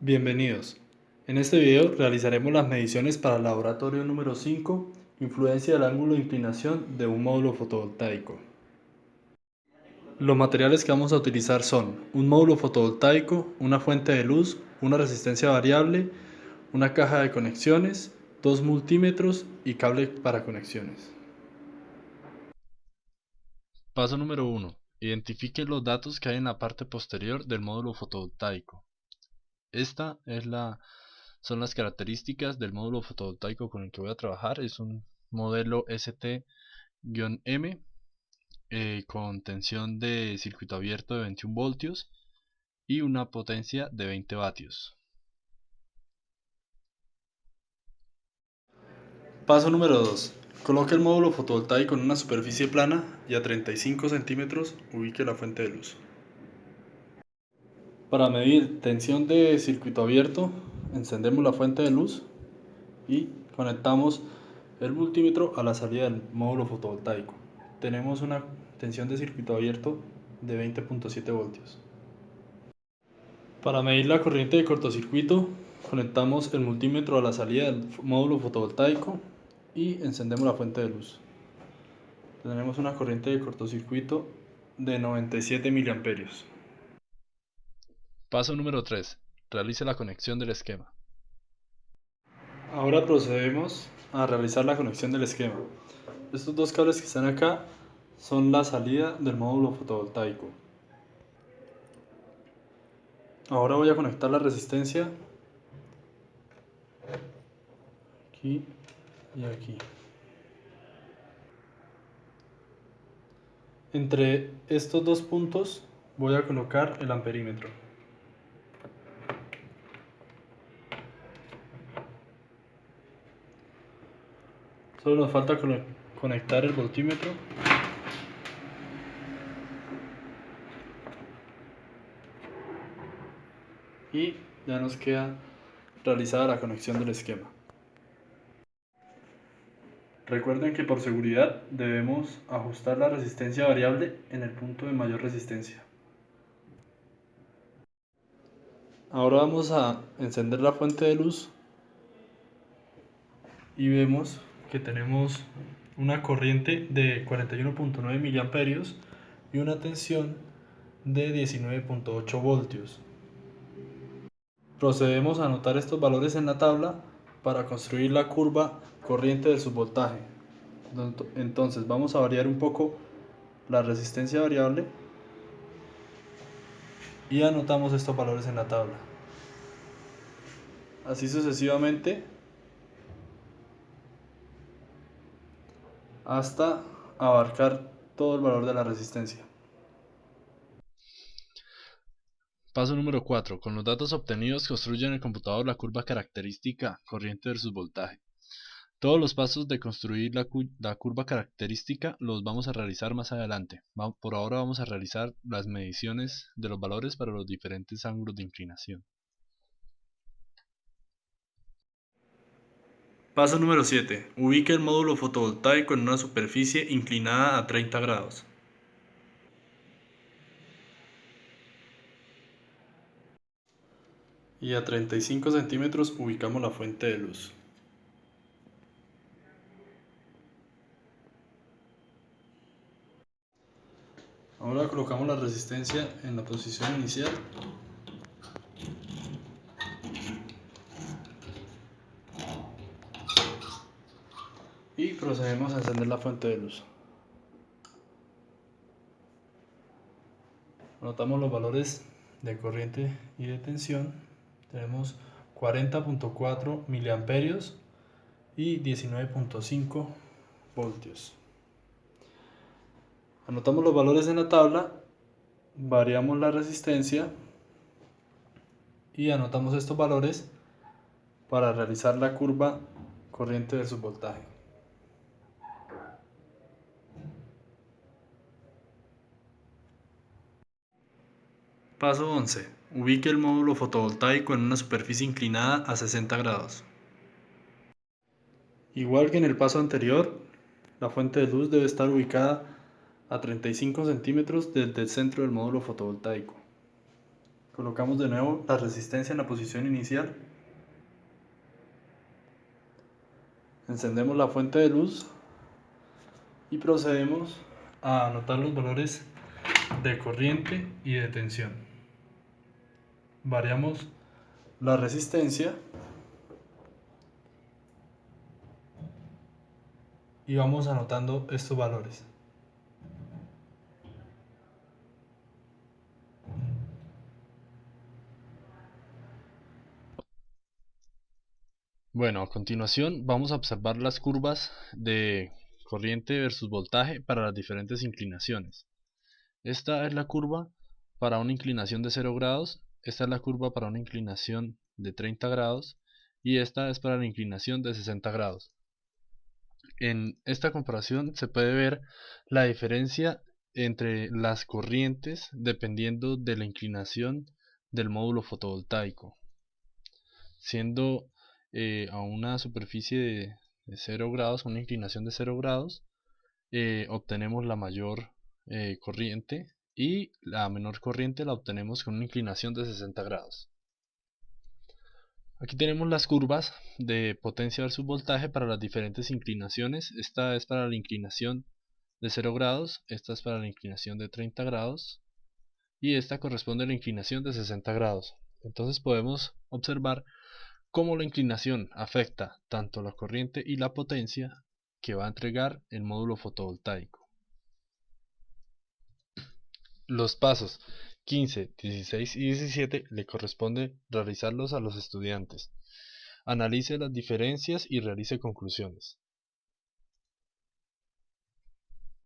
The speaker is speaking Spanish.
Bienvenidos. En este video realizaremos las mediciones para el laboratorio número 5, influencia del ángulo de inclinación de un módulo fotovoltaico. Los materiales que vamos a utilizar son un módulo fotovoltaico, una fuente de luz, una resistencia variable, una caja de conexiones, dos multímetros y cable para conexiones. Paso número 1. Identifique los datos que hay en la parte posterior del módulo fotovoltaico. Son las características del módulo fotovoltaico con el que voy a trabajar. Es un modelo ST-M con tensión de circuito abierto de 21 voltios y una potencia de 20 vatios. Paso número 2. Coloque el módulo fotovoltaico en una superficie plana y a 35 centímetros ubique la fuente de luz. Para medir tensión de circuito abierto, encendemos la fuente de luz y conectamos el multímetro a la salida del módulo fotovoltaico. Tenemos una tensión de circuito abierto de 20.7 voltios. Para medir la corriente de cortocircuito, conectamos el multímetro a la salida del módulo fotovoltaico y encendemos la fuente de luz. Tenemos una corriente de cortocircuito de 97 miliamperios. Paso número 3. Realice la conexión del esquema. Ahora procedemos a realizar la conexión del esquema. Estos dos cables que están acá son la salida del módulo fotovoltaico. Ahora voy a conectar la resistencia aquí y aquí. Entre estos dos puntos voy a colocar el amperímetro. Solo nos falta conectar el voltímetro. Y ya nos queda realizada la conexión del esquema. Recuerden que por seguridad debemos ajustar la resistencia variable en el punto de mayor resistencia. Ahora vamos a encender la fuente de luz y vemos que tenemos una corriente de 41.9 miliamperios y una tensión de 19.8 voltios. Procedemos a anotar estos valores en la tabla para construir la curva corriente de subvoltaje. Entonces vamos a variar un poco la resistencia variable y anotamos estos valores en la tabla. Así sucesivamente hasta abarcar todo el valor de la resistencia. Paso número 4. Con los datos obtenidos construye en el computador la curva característica corriente versus voltaje. Todos los pasos de construir la curva característica los vamos a realizar más adelante. Por ahora vamos a realizar las mediciones de los valores para los diferentes ángulos de inclinación. Paso número 7. Ubique el módulo fotovoltaico en una superficie inclinada a 30 grados. Y a 35 centímetros ubicamos la fuente de luz. Ahora colocamos la resistencia en la posición inicial y procedemos a encender la fuente de luz. Anotamos los valores de corriente y de tensión. Tenemos 40.4 miliamperios y 19.5 voltios. Anotamos los valores en la tabla, variamos la resistencia y anotamos estos valores para realizar la curva corriente versus voltaje. Paso 11. Ubique el módulo fotovoltaico en una superficie inclinada a 60 grados. Igual que en el paso anterior, la fuente de luz debe estar ubicada a 35 centímetros desde el centro del módulo fotovoltaico. Colocamos de nuevo la resistencia en la posición inicial. Encendemos la fuente de luz y procedemos a anotar los valores de corriente y de tensión. Variamos la resistencia y vamos anotando estos valores. Bueno, a continuación vamos a observar las curvas de corriente versus voltaje para las diferentes inclinaciones. Esta es la curva para una inclinación de 0 grados, esta es la curva para una inclinación de 30 grados y esta es para la inclinación de 60 grados. En esta comparación se puede ver la diferencia entre las corrientes dependiendo de la inclinación del módulo fotovoltaico, siendo a una superficie de 0 grados, una inclinación de 0 grados, obtenemos la mayor corriente y la menor corriente la obtenemos con una inclinación de 60 grados. Aquí tenemos las curvas de potencia versus voltaje para las diferentes inclinaciones. Esta es para la inclinación de 0 grados, esta es para la inclinación de 30 grados y esta corresponde a la inclinación de 60 grados. Entonces podemos observar cómo la inclinación afecta tanto la corriente y la potencia que va a entregar el módulo fotovoltaico. Los pasos 15, 16 y 17 le corresponde realizarlos a los estudiantes. Analice las diferencias y realice conclusiones.